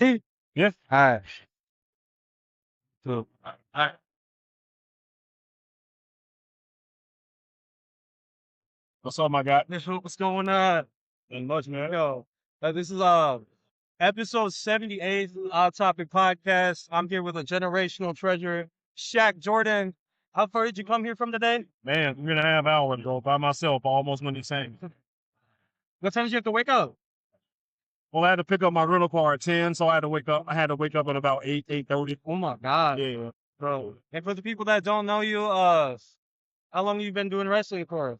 Yeah. All right. So, What's up, my guy? what's going on? Ain't much, man. Yo, this is episode 78 Topic Podcast. I'm here with a generational treasure, Shaq Jordan. How far did you come here from today? Man, 3.5 hours ago by myself. I almost went insane. What time did you have to wake up? Well, I had to pick up my rental car at 10, so I had to wake up. I had to wake up at about 8:30. Oh my God, Yeah. bro. And for the people that don't know you, how long you been doing wrestling for?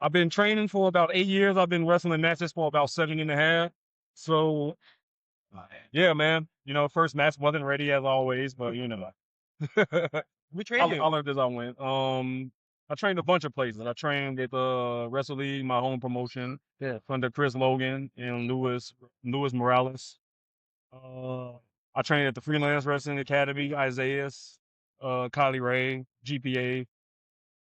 I've been training for about 8 years. I've been wrestling matches for about 7.5. So, yeah, man. First match wasn't ready as always, but We I, trained I you. learned as I went. I trained a bunch of places. I trained at Wrestle League, my home promotion, Yeah. under Chris Logan and Luis Morales. Uh, I trained at the Freelance Wrestling Academy, Isaiah's, Kylie Ray, GPA,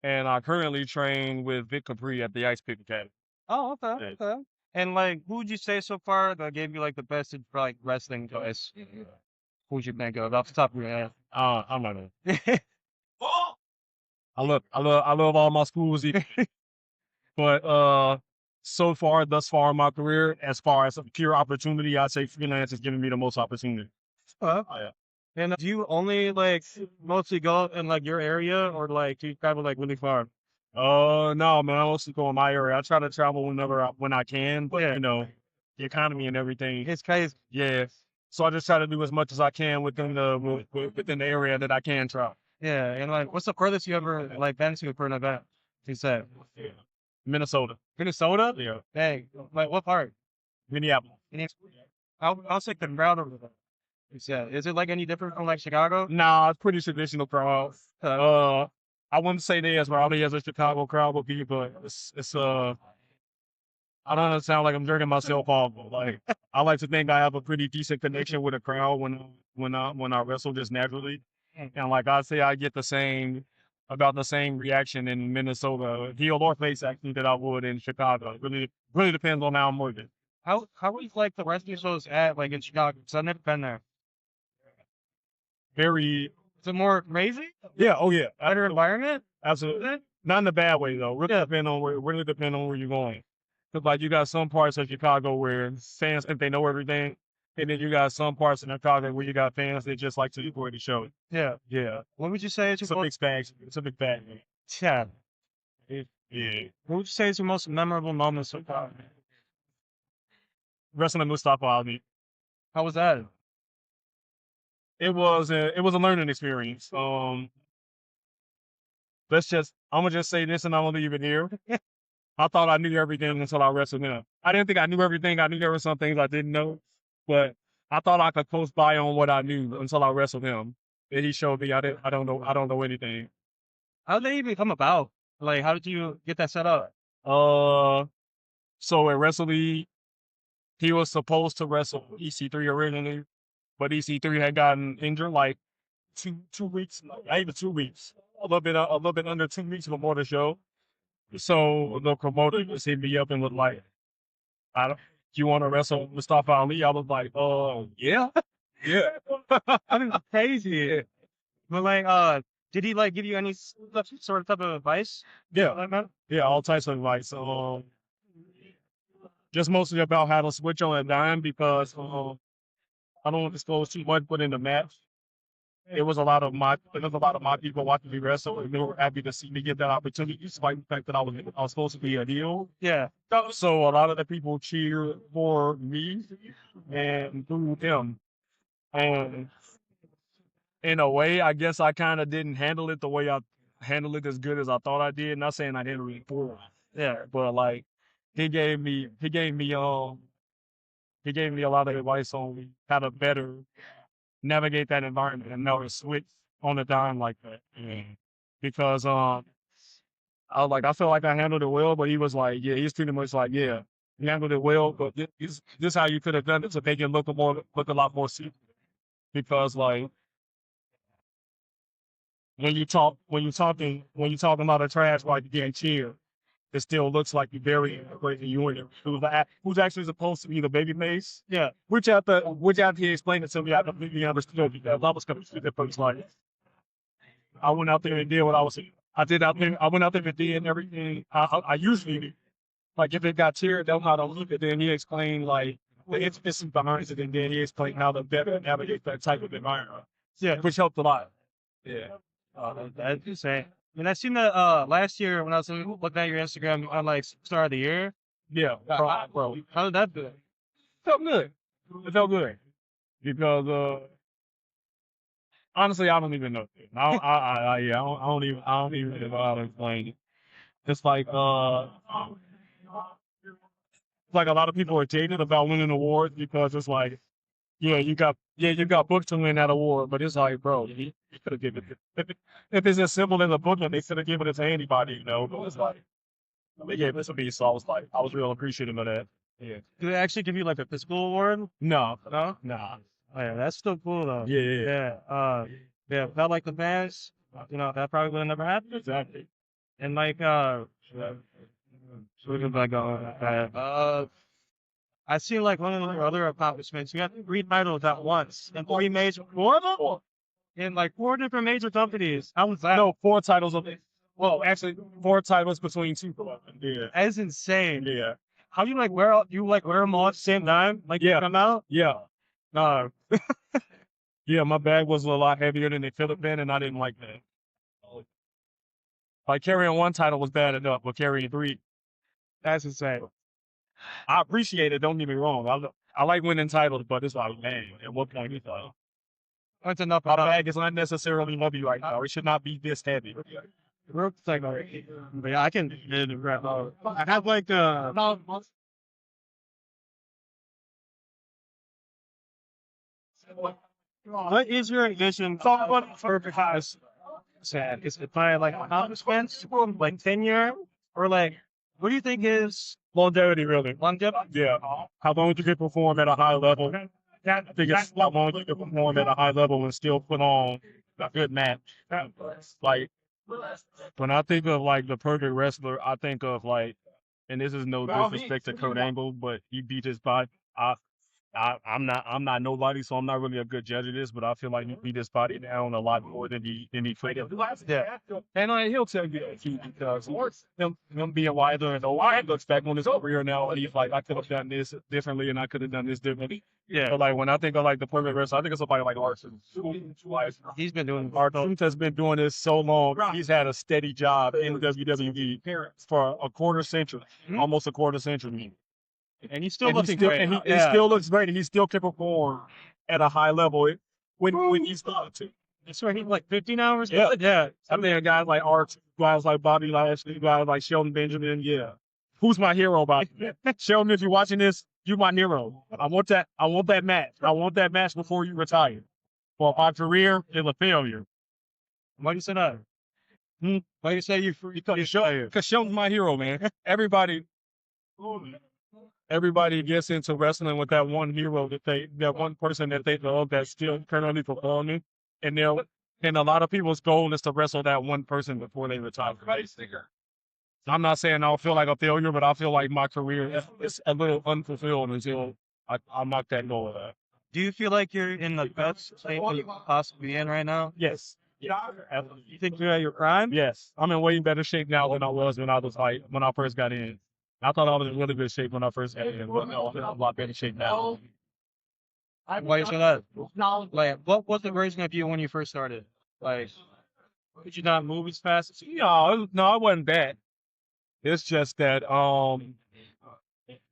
and I currently train with Vic Capri at the Ice Pick Academy. Oh, okay, Yeah. okay. And like, who would you say so far that gave you like the best like wrestling advice? Who would you think of off the top of your head? I'm not gonna. I love all my schools, but thus far in my career, as far as a pure opportunity, I'd say freelance is giving me the most opportunity. Uh, Oh, yeah. and do you only like mostly go in like your area, or like do you travel like really far? No, man, I mostly go in my area. I try to travel when I can, but Yeah. the economy and everything. It's crazy. Yeah. So I just try to do as much as I can within the area that I can travel. Yeah, and like, what's the furthest you ever like been to for an event? You said Minnesota. Minnesota. Yeah. Dang, like what part? Minneapolis. I'll take the crowd over there. You said, is it like any different from like Chicago? Nah, it's pretty traditional crowd. I wouldn't say they as rowdy as a Chicago crowd would be, but it's. I don't want to sound like I'm jerking myself off, but like I like to think I have a pretty decent connection with a crowd when I wrestle just naturally, and like I say, I get about the same reaction in Minnesota, heel or face actually, that I would in Chicago. It really depends on how I'm working. How is like the wrestling shows at like in Chicago? Because I've never been there. Very, Is it more crazy? yeah, oh yeah, Better environment? absolutely. Not in a bad way though. Yeah. Really depend on where you're going. Cause like you got some parts of Chicago where fans think they know everything, and then you got some parts in Chicago where you got fans that just like to enjoy the show. Yeah. Yeah, What would you say is your it's a big most bag. It's a big bag. yeah? Yeah, What would you say is your most memorable moment so far? wrestling Mustafa Ali. How was that? It was a learning experience. I'm gonna just say this and I'm gonna leave it here. I thought I knew everything until I wrestled him. I didn't think I knew everything. I knew there were some things I didn't know, but I thought I could close by on what I knew until I wrestled him. And he showed me I don't know. I don't know anything. How did they even come about? Like, how did you get that set up? Uh, so at Wrestle League, he was supposed to wrestle EC3 originally, but EC3 had gotten injured like two weeks, not even 2 weeks, a little bit under 2 weeks before the show. So the promoter just hit me up and was like, "I don't, you want to wrestle Mustafa Ali?" I was like, "Oh yeah, yeah." I mean, crazy. But like, did he like give you any sort of type of advice? Yeah, Like that? yeah, all types of advice. Just mostly about how to switch on a dime because I don't want to disclose too much, but in the match, there was a lot of my people watching me wrestle, and they were happy to see me get that opportunity, despite the fact that I was supposed to be a heel. Yeah. So a lot of the people cheered for me and booed him. And in a way, I guess I kind of didn't handle it the way I handled it as good as I thought I did. Not saying I handled it poorly, yeah, but like he gave me he gave me um he gave me a lot of advice on how to better navigate that environment and know to switch on a dime like that. Yeah. Because I felt like I handled it well, but he was like, yeah, he's pretty much like, yeah, you handled it well, but this how you could have done it to make it look a lot more serious. Because like when you talking a lot of trash while you're getting cheered, it still looks like you're very integrated unit who's actually supposed to be the baby face. Yeah. Which after he explained it to me, I completely understood because I was confused at first. Like I went out there and did what I did out there. I went out there and did everything I usually do. Like if it got teared down how to look at, then he explained like the intimacy behind it, and then he explained how to better navigate that type of environment. Yeah. Which helped a lot. Yeah. That's insane. And I seen that last year when I was looking at your Instagram on like start of the year. Yeah, bro. How did that feel? It felt good. It felt good because honestly, I don't even know. I don't even know how to explain it. It's like a lot of people are jaded about winning awards because it's like, you got booked to win that award, but it's like, bro, you could have given it. If it's as simple as a booking, they could have given it to anybody, you know. But it's like they gave it to me, so I was real appreciative of that. Yeah. Do they actually give you like a physical award? No, No? nah. Oh, yeah, that's still cool though. Yeah. Yeah. Not like the fans, that probably would have never happened. Exactly. And like looking back on I see like one of your other accomplishments. You got 3 titles at once in 3 major in like 4 different major companies. How was that? No, 4 titles well, actually 4 titles between 2. Yeah. That's insane. Yeah. How do you like wear them all at the same time? Like Yeah. come out? Yeah. Yeah, my bag was a lot heavier than they should have been, and I didn't like that. Like carrying 1 title was bad enough, but carrying 3, That's insane. I appreciate it. Don't get me wrong. I like winning titles, but it's like, man, at what point is that? That's enough. My bag is unnecessarily heavy right now. It should not be this heavy. But yeah, I can. I have like what is your vision for Picasso? Sad. Is it by like accomplishments, like tenure, or like what do you think is Longevity, really. longevity? Yeah. How long you can perform at a high level. I think it's how long you can perform at a high level and still put on a good match. Like, when I think of like the perfect wrestler, I think of like, and this is no disrespect to Kurt Angle, but he beat his body. I'm not nobody, so I'm not really a good judge of this, but I feel like he beat his body down a lot more than he played it. Yeah. And he'll tell you that too, because him being wider and wide looks back on his career now, and he's like, I could have done this differently, and I could have done this differently. Yeah. So like when I think of like the perfect wrestler, I think of somebody like Arson. He's been doing Truth has been doing this so long. He's had a steady job in WWE for a quarter century, almost a quarter century. and he's still And he looking still, great. and he still looks great, and he still can perform at a high level when he's started to. That's right. He's like 15 hours. Yeah. I mean, guys like Art, guys like Bobby Lashley, guys like Shelton Benjamin. Yeah. Who's my hero, Bobby? Shelton, if you're watching this, you're my hero. I want that match. I want that match before you retire. Well, my career is a failure. Why do you say that? Why do you say you Because Shelton's my hero, man. Everybody gets into wrestling with that one hero that one person that they love that's still currently performing, and a lot of people's goal is to wrestle that one person before they retire. I'm not saying I'll feel like a failure, but I feel like my career is a little unfulfilled until I knock that goal out. Do you feel like you're in the best shape that you could possibly be in right now? Yes. You think you're at your prime? Yes. I'm in way better shape now than I was when I first got in. I thought I was in really good shape when I first got in, but no, I'm in a lot better shape now. Why you say that? Like, what was the version of you when you first started? Like, could you not move as fast as you? No, it wasn't that. It's just that,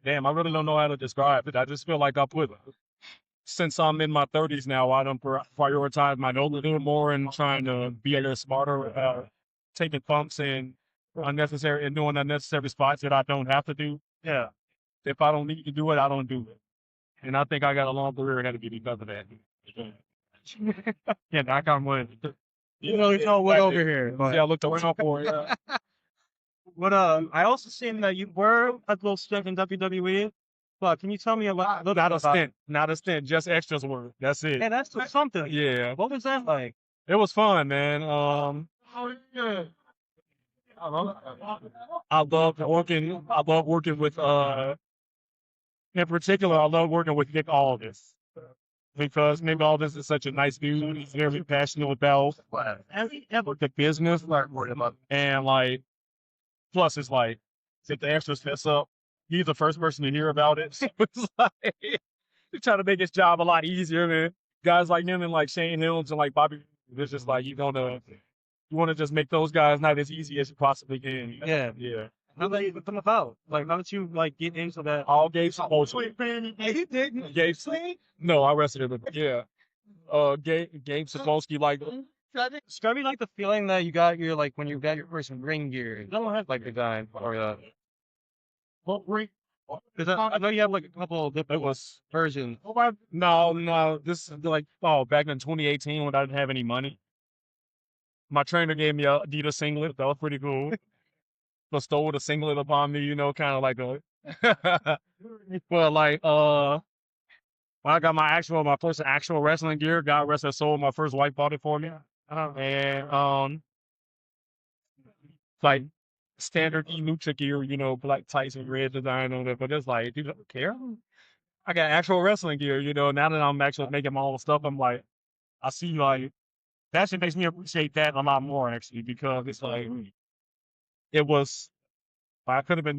damn, I really don't know how to describe it. I just feel like since I'm in my 30s now, I don't prioritize my nose a little more and trying to be a little smarter about taking bumps and doing unnecessary spots that I don't have to do. Yeah. If I don't need to do it, I don't do it. And I think I got a long career ahead of me because of that. Yeah, I got wood. You really know what over here. But Yeah, I looked around for it. what I also seen that you were a little stint in WWE. But can you tell me a little bit Not a about stint, not a stint, just extras work. That's it. Man, that's something. Yeah, What was that like? it was fun, man. I love working. I love working with. In particular, I love working with Nick Aldis because Nick Aldis is such a nice dude. He's very passionate about the business, and like, plus it's like, if the extras mess up, he's the first person to hear about it. So it's like, he's trying to make his job a lot easier, man. Guys like him and like Shane Hills and like Bobby, it's just like you want to just make those guys not as easy as you possibly can. Yeah. Yeah. How did you come about? Like, how did you like get into that? All Gabe Sapolsky. You didn't. Gabe, no, I wrestled him. Yeah. Gabe Sapolsky, like, Describe me like the feeling that you got your like when you got your first ring gear. You don't have like the guy or what ring? because I know you have like a couple of It different was, versions. no, this is like, oh, back in 2018 when I didn't have any money. My trainer gave me a Adidas singlet. That was pretty cool. Bestowed a singlet upon me, kind of like a, but like, when I got my first actual wrestling gear, God rest her soul, my first wife bought it for me. And like standard Lucha gear, black tights and red design on it. But it's like, dude, I don't care. I got actual wrestling gear, now that I'm actually making my own stuff, I'm like, I see like that shit makes me appreciate that a lot more actually, because it's like it was I could have been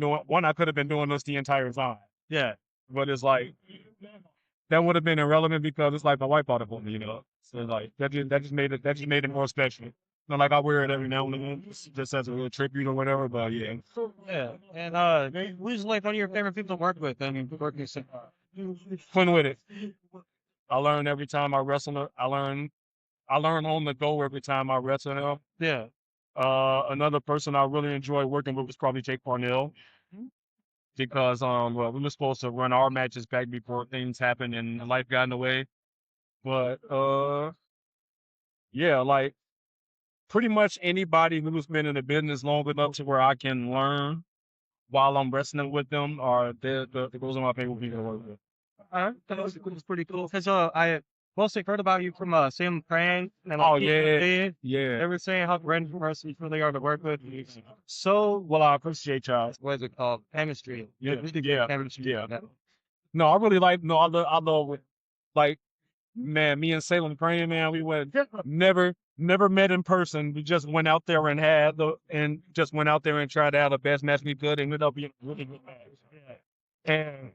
doing this the entire time. Yeah. But it's like that would have been irrelevant because it's like my wife bought it for me. So like that just made it more special. Not like I wear it every now and then, just as a little tribute or whatever. But yeah, Yeah. And who's like one of your favorite people to work with? I mean, working with fun with it. I learn every time I wrestle. I learn on the go every time I wrestle him. yeah. Another person I really enjoy working with was probably Jake Parnell because well, we were supposed to run our matches back before things happened and life got in the way. But yeah, like pretty much anybody who's been in the business long enough to where I can learn while I'm wrestling with them, or those are my favorite people to work with. That's pretty cool. Because I mostly heard about you from Sam Crane and Oh like yeah, yeah. they were saying how great person you really are to work with. So well, I appreciate y'all. What is it called? Chemistry. Yeah, Really good yeah, chemistry. yeah. No, I really like. No, I love it. Like, man, me and Salem Crane, man, we went never met in person. We just went out there and just went out there and tried out the best match we could, and ended up being a really good match. And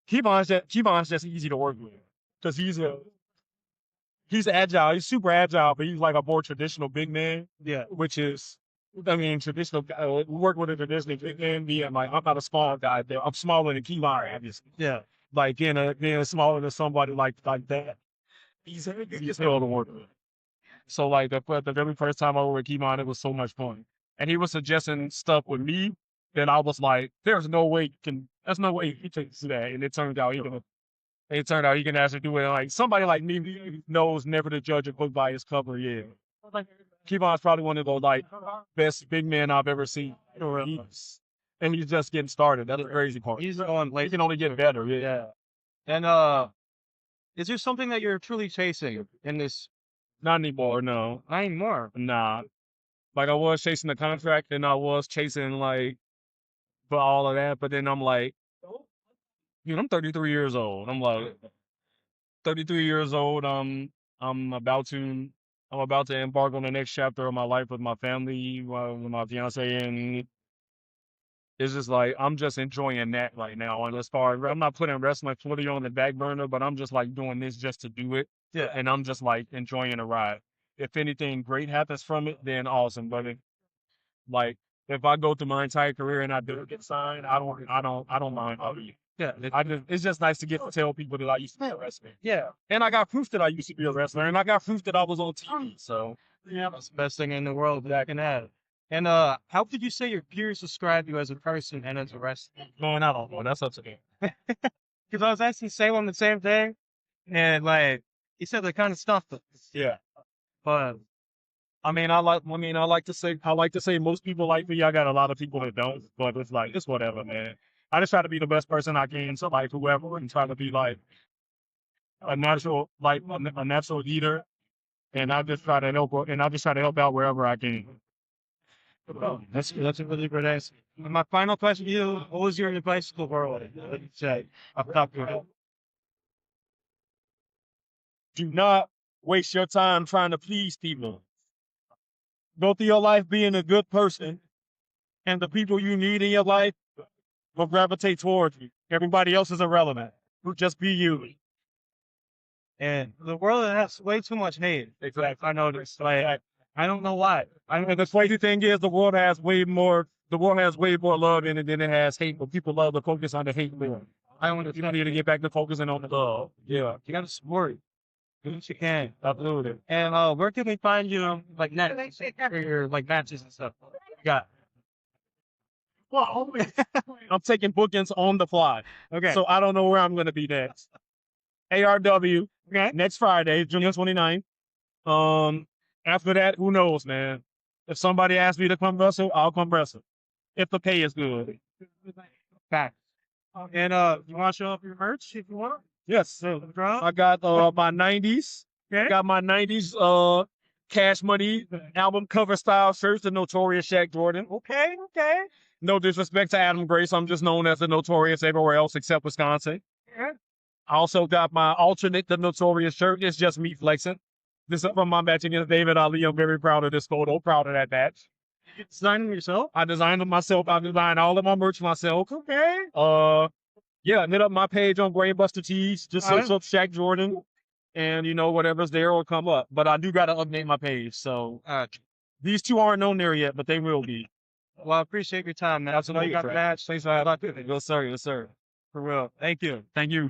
Kevon's just easy to work with because he's agile. He's super agile, but he's like a more traditional big man. Yeah. Which is, I mean, traditional. We work with a traditional big man. Being like, I'm not a small guy. I'm smaller than Kevon, obviously. Yeah. Like being smaller than somebody like that. He's hell to work with. So like the very first time I was with Kevon, it was so much fun. And he was suggesting stuff with me that I was like, there's no way there's no way he can do that. And it turned out he can actually do it. Like somebody like me knows never to judge a book by its cover. Yeah. Kevon's probably one of the like best big men I've ever seen. And he's just getting started. That's the crazy part. He's on He late. can only get better. Yeah. Yeah. And is there something that you're truly chasing in this? Not anymore. No. Not anymore. Nah. Like I was chasing the contract and I was chasing like for all of that, but then I'm like, I'm 33 years old. I'm like 33 years old. I'm about to embark on the next chapter of my life with my family, with my fiance, and it's just like I'm just enjoying that right now. And as far as I'm not putting wrestling fully on the back burner, but I'm just like doing this just to do it. Yeah. And I'm just like enjoying the ride. If anything great happens from it, then awesome. But like if I go through my entire career and I don't get signed, I don't mind. Yeah. It's just nice to get to tell people that I used to be a wrestler. Yeah. And I got proof that I used to be a wrestler, and I got proof that I was on TV. So Yeah. That's the best thing in the world that I can have. And how could you say your peers describe you as a person and as a wrestler? man, I don't know. That's up to them. Because I was asking Salem the same thing, and like he said the kind of stuff. Yeah. But I like to say most people like me. I got a lot of people that don't, but it's like it's whatever, man. I just try to be the best person I can to like whoever, and try to be like a natural leader, and I just try to help out wherever I can. That's a really good answer. And my final question to you: what was your advice to the world? What you say? Up top of it. Do not waste your time trying to please people. Go through your life being a good person, and the people you need in your life will gravitate towards you. Everybody else is irrelevant. Just be you. And the world has way too much hate. Exactly. I noticed. Like I don't know why. And the crazy thing is, the world has way more. The world has way more love in it than it has hate. But people love to focus on the hate more. I want You to. need to get back to focusing on the love. Yeah, You got to support. Do what you can. absolutely. And where can we find you like next for your like matches and stuff? You got Well, I'm taking bookings on the fly, okay. so I don't know where I'm going to be next. ARW Okay. next Friday, June 29th. After that, who knows, man? If somebody asks me to come wrestle, I'll come wrestle. If the pay is good. Back. And you want to show off your merch if you want? Yes. So drop. I got my 90s. Okay. Got my 90s Cash Money album cover style shirts, the Notorious Shaq Jordan. Okay. Okay. No disrespect to Adam Grace, I'm just known as the Notorious everywhere else except Wisconsin. Yeah. I also got my alternate, the Notorious shirt. It's just me flexing. This is from my match against David Ali. I'm very proud of this photo, proud of that match. You design them yourself? I designed them myself. I designed all of my merch myself. Okay. Yeah, hit up my page on Brainbuster Tees. Just search Alright. up Shaq Jordan, and whatever's there will come up. But I do got to update my page. So these two aren't known there yet, but they will be. Well, I appreciate your time, man. Absolutely. You got the match. Thanks for having me. Yes, sir. Yes, sir. For real. Thank you. Thank you.